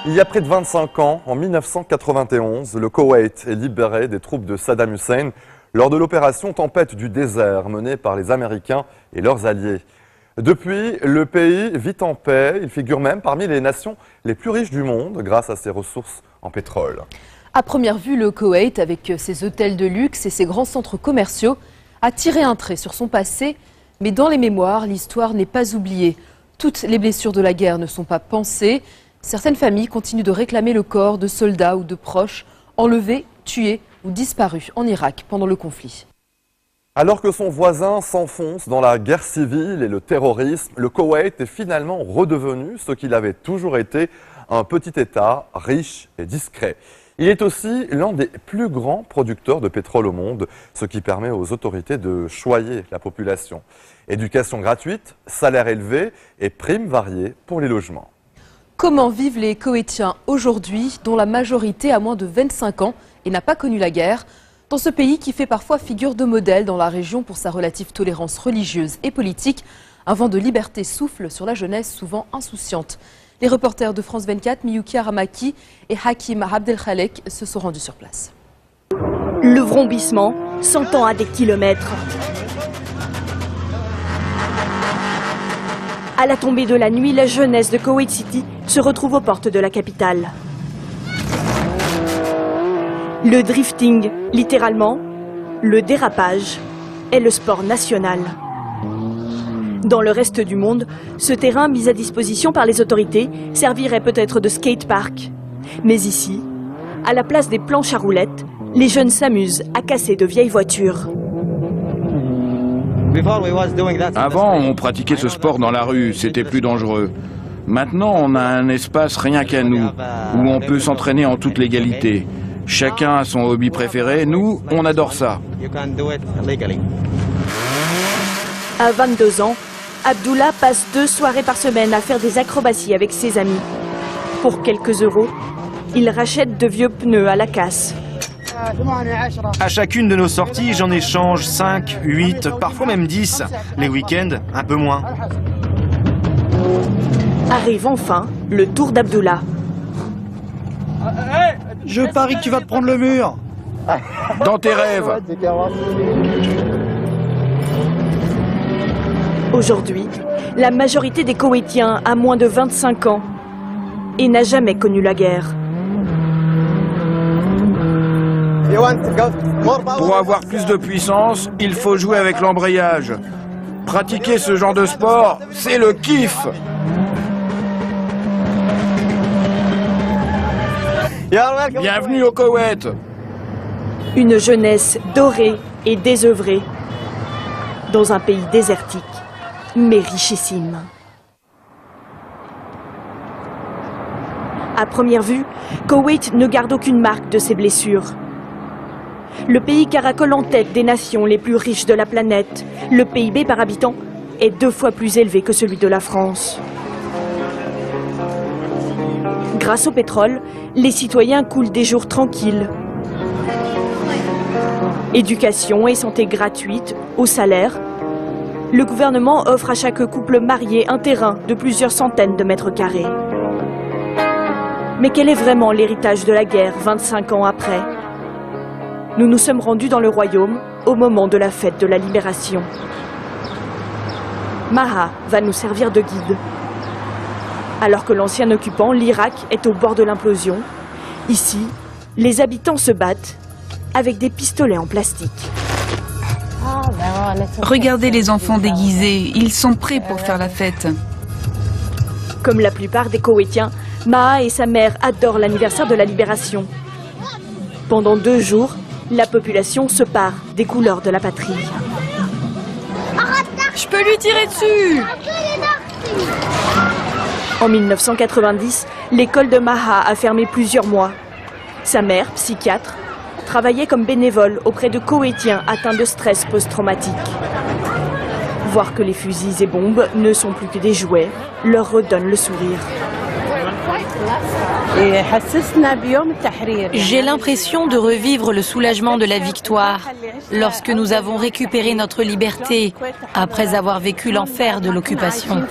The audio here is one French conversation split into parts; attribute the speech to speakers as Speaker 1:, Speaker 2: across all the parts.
Speaker 1: Il y a près de 25 ans, en 1991, le Koweït est libéré des troupes de Saddam Hussein lors de l'opération Tempête du désert menée par les Américains et leurs alliés. Depuis, le pays vit en paix. Il figure même parmi les nations les plus riches du monde grâce à ses ressources en pétrole.
Speaker 2: À première vue, le Koweït, avec ses hôtels de luxe et ses grands centres commerciaux, a tiré un trait sur son passé. Mais dans les mémoires, l'histoire n'est pas oubliée. Toutes les blessures de la guerre ne sont pas pansées. Certaines familles continuent de réclamer le corps de soldats ou de proches enlevés, tués ou disparus en Irak pendant le conflit.
Speaker 1: Alors que son voisin s'enfonce dans la guerre civile et le terrorisme, le Koweït est finalement redevenu ce qu'il avait toujours été, un petit État riche et discret. Il est aussi l'un des plus grands producteurs de pétrole au monde, ce qui permet aux autorités de choyer la population. Éducation gratuite, salaire élevé et primes variées pour les logements.
Speaker 2: Comment vivent les Koweïtiens aujourd'hui, dont la majorité a moins de 25 ans et n'a pas connu la guerre, dans ce pays qui fait parfois figure de modèle dans la région pour sa relative tolérance religieuse et politique, un vent de liberté souffle sur la jeunesse souvent insouciante. Les reporters de France 24, Miyuki Aramaki et Hakim Abdelkhalek se sont rendus sur place.
Speaker 3: Le vrombissement s'entend à des kilomètres. À la tombée de la nuit, la jeunesse de Koweït City se retrouve aux portes de la capitale. Le drifting, littéralement, le dérapage, est le sport national. Dans le reste du monde, ce terrain mis à disposition par les autorités servirait peut-être de skatepark. Mais ici, à la place des planches à roulettes, les jeunes s'amusent à casser de vieilles voitures.
Speaker 4: Avant, on pratiquait ce sport dans la rue, c'était plus dangereux. Maintenant, on a un espace rien qu'à nous, où on peut s'entraîner en toute légalité. Chacun a son hobby préféré, nous, on adore ça.
Speaker 3: À 22 ans, Abdullah passe 2 soirées par semaine à faire des acrobaties avec ses amis. Pour quelques euros, il rachète de vieux pneus à la casse.
Speaker 5: À chacune de nos sorties, j'en échange 5, 8, parfois même 10. Les week-ends, un peu moins.
Speaker 3: Arrive enfin le tour d'Abdullah.
Speaker 6: Je parie que tu vas te prendre le mur.
Speaker 4: Dans tes rêves.
Speaker 3: Aujourd'hui, la majorité des Koweïtiens a moins de 25 ans et n'a jamais connu la guerre.
Speaker 4: Pour avoir plus de puissance, il faut jouer avec l'embrayage. Pratiquer ce genre de sport, c'est le kiff. Bienvenue au Koweït.
Speaker 3: Une jeunesse dorée et désœuvrée dans un pays désertique, mais richissime. À première vue, Koweït ne garde aucune marque de ses blessures. Le pays caracole en tête des nations les plus riches de la planète. Le PIB par habitant est 2 fois plus élevé que celui de la France. Grâce au pétrole, les citoyens coulent des jours tranquilles. Éducation et santé gratuite, au salaire. Le gouvernement offre à chaque couple marié un terrain de plusieurs centaines de mètres carrés. Mais quel est vraiment l'héritage de la guerre 25 ans après ? Nous nous sommes rendus dans le royaume au moment de la fête de la libération. Maha va nous servir de guide. Alors que l'ancien occupant, l'Irak, est au bord de l'implosion, ici, les habitants se battent avec des pistolets en plastique.
Speaker 7: Regardez les enfants déguisés, ils sont prêts pour faire la fête.
Speaker 3: Comme la plupart des Koweïtiens, Maha et sa mère adorent l'anniversaire de la libération. Pendant 2 jours, la population se pare des couleurs de la patrie.
Speaker 7: Je peux lui tirer dessus!
Speaker 3: En 1990, l'école de Maha a fermé plusieurs mois. Sa mère, psychiatre, travaillait comme bénévole auprès de Koweïtiens atteints de stress post-traumatique. Voir que les fusils et bombes ne sont plus que des jouets leur redonne le sourire.
Speaker 8: J'ai l'impression de revivre le soulagement de la victoire lorsque nous avons récupéré notre liberté après avoir vécu l'enfer de l'occupation.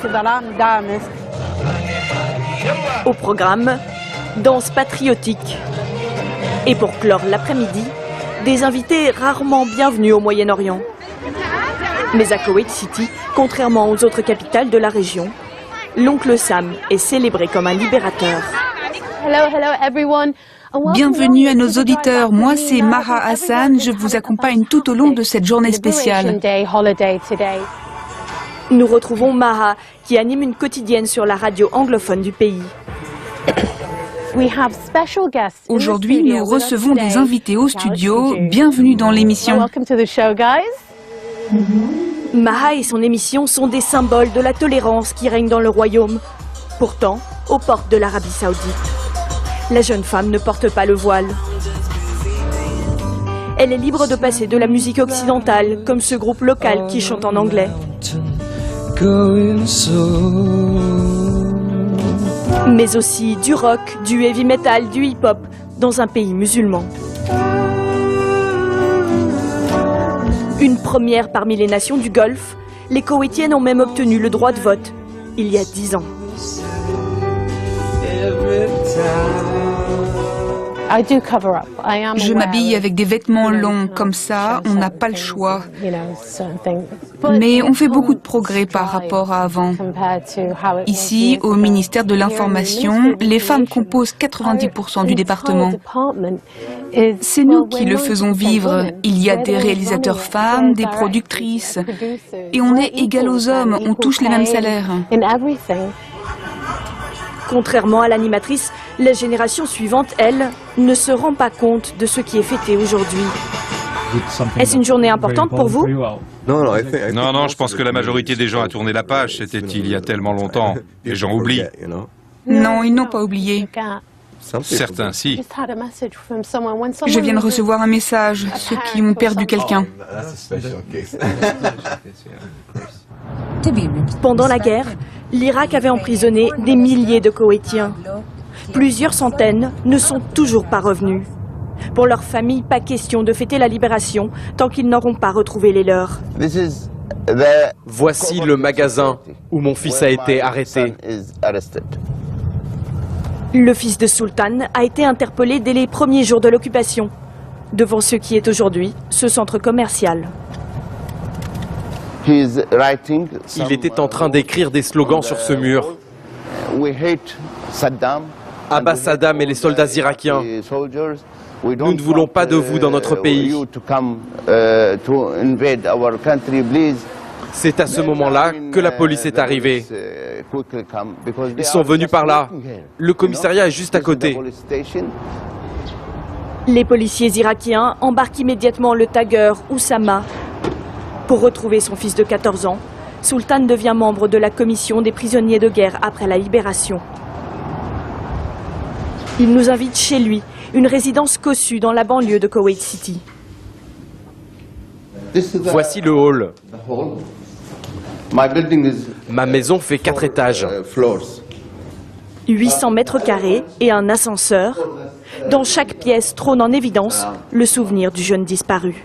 Speaker 3: Au programme, danse patriotique. Et pour clore l'après-midi, des invités rarement bienvenus au Moyen-Orient. Mais à Koweït City, contrairement aux autres capitales de la région, l'oncle Sam est célébré comme un libérateur.
Speaker 7: Bienvenue à nos auditeurs, moi c'est Maha Hassan, je vous accompagne tout au long de cette journée spéciale.
Speaker 3: Nous retrouvons Maha, qui anime une quotidienne sur la radio anglophone du pays.
Speaker 7: Aujourd'hui, nous recevons des invités au studio. Bienvenue dans l'émission.
Speaker 3: Maha et son émission sont des symboles de la tolérance qui règne dans le royaume. Pourtant, aux portes de l'Arabie Saoudite, la jeune femme ne porte pas le voile. Elle est libre de passer de la musique occidentale, comme ce groupe local qui chante en anglais. Mais aussi du rock, du heavy metal, du hip-hop, dans un pays musulman. Une première parmi les nations du Golfe, les Koweïtiennes ont même obtenu le droit de vote, il y a 10 ans.
Speaker 7: Je m'habille avec des vêtements longs, comme ça, on n'a pas le choix. Mais on fait beaucoup de progrès par rapport à avant. Ici, au ministère de l'Information, les femmes composent 90% du département. C'est nous qui le faisons vivre. Il y a des réalisateurs femmes, des productrices. Et on est égal aux hommes, on touche les mêmes salaires.
Speaker 3: Contrairement à l'animatrice, la génération suivante, elle, ne se rend pas compte de ce qui est fêté aujourd'hui. Est-ce une journée importante pour vous?
Speaker 9: Non, je pense que la majorité des gens a tourné la page. C'était il y a tellement longtemps. Les gens oublient.
Speaker 7: Non, ils n'ont pas oublié.
Speaker 9: Certains, si.
Speaker 7: Je viens de recevoir un message, ceux qui ont perdu quelqu'un.
Speaker 3: Pendant la guerre, l'Irak avait emprisonné des milliers de Koweïtiens. Plusieurs centaines ne sont toujours pas revenus. Pour leurs familles, pas question de fêter la libération tant qu'ils n'auront pas retrouvé les leurs.
Speaker 10: Voici le magasin où mon fils a été arrêté.
Speaker 3: Le fils de Sultan a été interpellé dès les premiers jours de l'occupation, devant ce qui est aujourd'hui ce centre commercial.
Speaker 10: Il était en train d'écrire des slogans sur ce mur. Abat Saddam et les soldats irakiens. Nous ne voulons pas de vous dans notre pays. C'est à ce moment-là que la police est arrivée. Ils sont venus par là. Le commissariat est juste à côté.
Speaker 3: Les policiers irakiens embarquent immédiatement le tagueur Oussama. Pour retrouver son fils de 14 ans, Sultan devient membre de la commission des prisonniers de guerre après la libération. Il nous invite chez lui, une résidence cossue dans la banlieue de Koweït City.
Speaker 10: Voici le hall. Ma maison fait 4 étages.
Speaker 3: 800 mètres carrés et un ascenseur. Dans chaque pièce trône en évidence le souvenir du jeune disparu.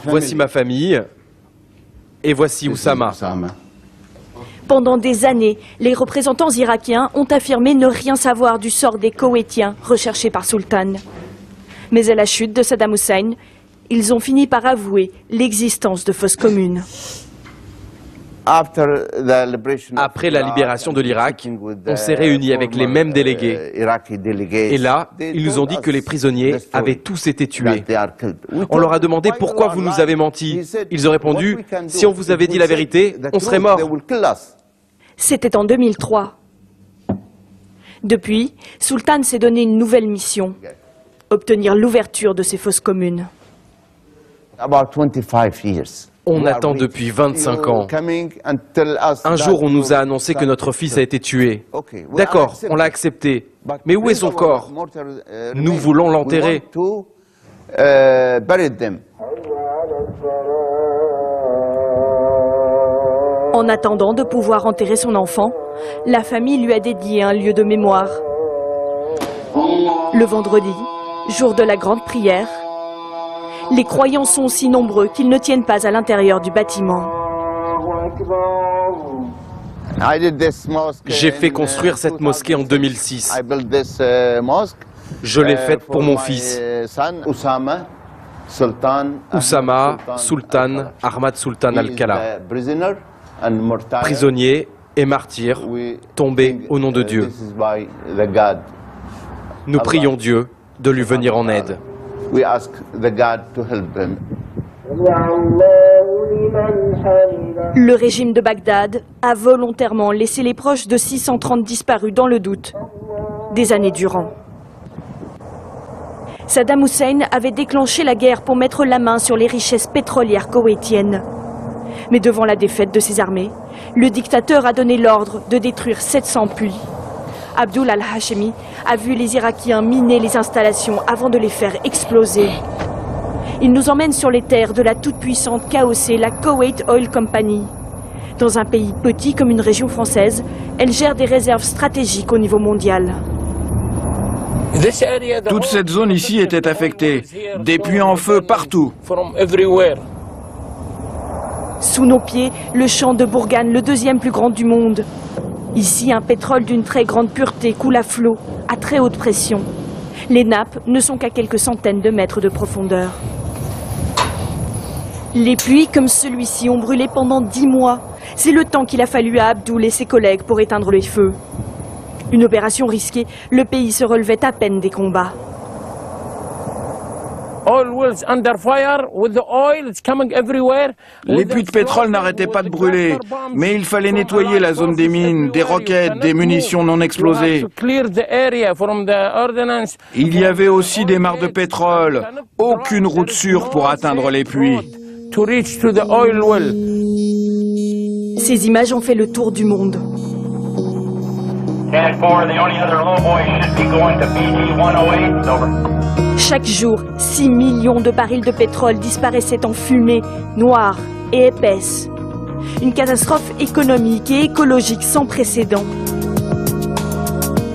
Speaker 10: Voici ma famille et voici Oussama.
Speaker 3: Pendant des années, les représentants irakiens ont affirmé ne rien savoir du sort des Koweïtiens recherchés par Sultan. Mais à la chute de Saddam Hussein, ils ont fini par avouer l'existence de fosses communes.
Speaker 10: Après la libération de l'Irak, on s'est réunis avec les mêmes délégués. Et là, ils nous ont dit que les prisonniers avaient tous été tués. On leur a demandé pourquoi vous nous avez menti. Ils ont répondu, si on vous avait dit la vérité, on serait morts.
Speaker 3: C'était en 2003. Depuis, Sultan s'est donné une nouvelle mission, obtenir l'ouverture de ces fosses communes.
Speaker 10: On attend depuis 25 ans. Un jour, on nous a annoncé que notre fils a été tué. D'accord, on l'a accepté. Mais où est son corps? Nous voulons l'enterrer.
Speaker 3: En attendant de pouvoir enterrer son enfant, la famille lui a dédié un lieu de mémoire. Le vendredi, jour de la grande prière, les croyants sont si nombreux qu'ils ne tiennent pas à l'intérieur du bâtiment.
Speaker 10: J'ai fait construire cette mosquée en 2006. Je l'ai faite pour mon fils, Oussama Sultan Ahmad Sultan Al-Khala, prisonnier et martyr, tombé au nom de Dieu. Nous prions Dieu de lui venir en aide.
Speaker 3: Le régime de Bagdad a volontairement laissé les proches de 630 disparus dans le doute, des années durant. Saddam Hussein avait déclenché la guerre pour mettre la main sur les richesses pétrolières koweïtiennes. Mais devant la défaite de ses armées, le dictateur a donné l'ordre de détruire 700 puits. Abdul al-Hashemi a vu les Irakiens miner les installations avant de les faire exploser. Il nous emmène sur les terres de la toute-puissante KOC, la Kuwait Oil Company. Dans un pays petit comme une région française, elle gère des réserves stratégiques au niveau mondial.
Speaker 4: Toute cette zone ici était affectée. Des puits en feu partout.
Speaker 3: Sous nos pieds, le champ de Bourgane, le deuxième plus grand du monde. Ici, un pétrole d'une très grande pureté coule à flot, à très haute pression. Les nappes ne sont qu'à quelques centaines de mètres de profondeur. Les puits comme celui-ci ont brûlé pendant 10 mois. C'est le temps qu'il a fallu à Abdul et ses collègues pour éteindre les feux. Une opération risquée, le pays se relevait à peine des combats.
Speaker 4: Les puits de pétrole n'arrêtaient pas de brûler, mais il fallait nettoyer la zone des mines, des roquettes, des munitions non explosées. Il y avait aussi des mares de pétrole, aucune route sûre pour atteindre les puits.
Speaker 3: Ces images ont fait le tour du monde. Chaque jour, 6 millions de barils de pétrole disparaissaient en fumée, noire et épaisse. Une catastrophe économique et écologique sans précédent.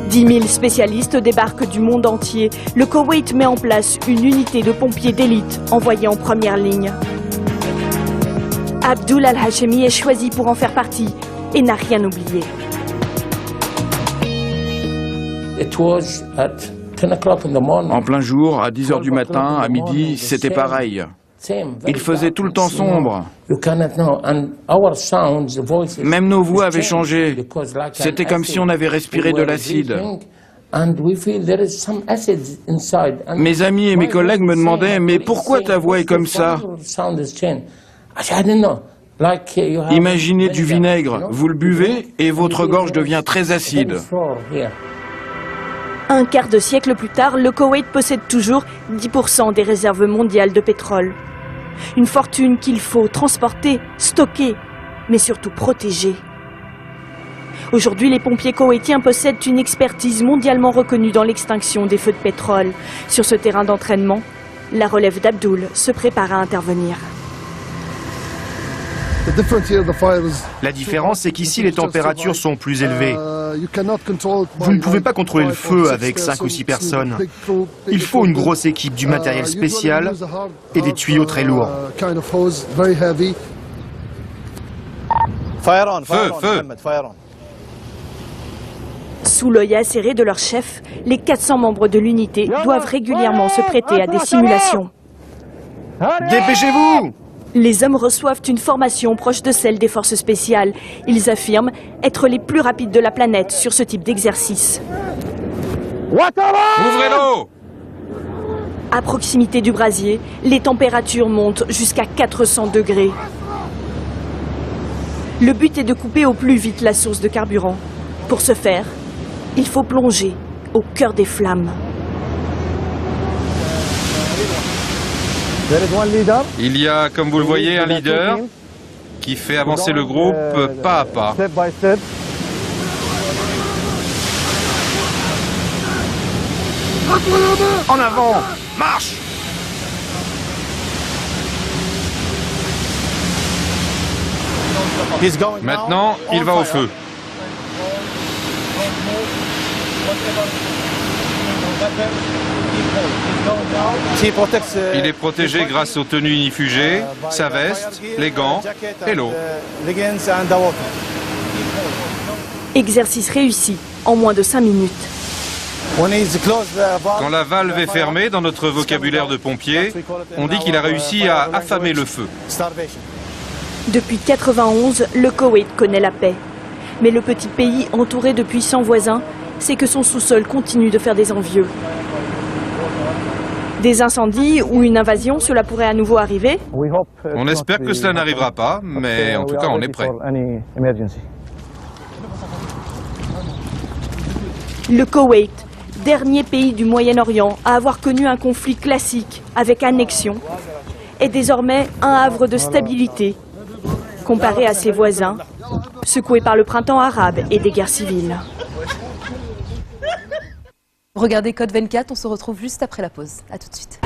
Speaker 3: 10 000 spécialistes débarquent du monde entier. Le Koweït met en place une unité de pompiers d'élite envoyée en première ligne. Abdul al-Hashemi est choisi pour en faire partie et n'a rien oublié.
Speaker 4: En plein jour, à 10 h du matin, à midi, c'était pareil. Il faisait tout le temps sombre. Même nos voix avaient changé. C'était comme si on avait respiré de l'acide. Mes amis et mes collègues me demandaient « Mais pourquoi ta voix est comme ça ?» Imaginez du vinaigre, vous le buvez et votre gorge devient très acide.
Speaker 3: Un quart de siècle plus tard, le Koweït possède toujours 10% des réserves mondiales de pétrole. Une fortune qu'il faut transporter, stocker, mais surtout protéger. Aujourd'hui, les pompiers koweïtiens possèdent une expertise mondialement reconnue dans l'extinction des feux de pétrole. Sur ce terrain d'entraînement, la relève d'Abdul se prépare à intervenir.
Speaker 5: La différence, c'est qu'ici, les températures sont plus élevées. Vous ne pouvez pas contrôler le feu avec 5 ou 6 personnes. Il faut une grosse équipe, du matériel spécial et des tuyaux très lourds.
Speaker 9: Feu!
Speaker 3: Sous l'œil acéré de leur chef, les 400 membres de l'unité doivent régulièrement se prêter à des simulations.
Speaker 5: Dépêchez-vous!
Speaker 3: Les hommes reçoivent une formation proche de celle des forces spéciales. Ils affirment être les plus rapides de la planète sur ce type d'exercice.
Speaker 9: Ouvrez l'eau!
Speaker 3: À proximité du brasier, les températures montent jusqu'à 400 degrés. Le but est de couper au plus vite la source de carburant. Pour ce faire, il faut plonger au cœur des flammes.
Speaker 9: Il y a, comme vous le voyez, un leader qui fait avancer le groupe pas à pas.
Speaker 5: En avant! Marche!
Speaker 9: Maintenant, il va au feu. Il est protégé grâce aux tenues inifugées, sa veste, les gants et l'eau.
Speaker 3: Exercice réussi en moins de 5 minutes.
Speaker 9: Quand la valve est fermée, dans notre vocabulaire de pompier, on dit qu'il a réussi à affamer le feu.
Speaker 3: Depuis 1991, le Koweït connaît la paix. Mais le petit pays, entouré de puissants voisins, sait que son sous-sol continue de faire des envieux. Des incendies ou une invasion, cela pourrait à nouveau arriver?
Speaker 9: On espère que cela n'arrivera pas, mais en tout cas, on est prêt.
Speaker 3: Le Koweït, dernier pays du Moyen-Orient à avoir connu un conflit classique avec annexion, est désormais un havre de stabilité comparé à ses voisins, secoués par le printemps arabe et des guerres civiles.
Speaker 2: Regardez Code 24, on se retrouve juste après la pause. A tout de suite.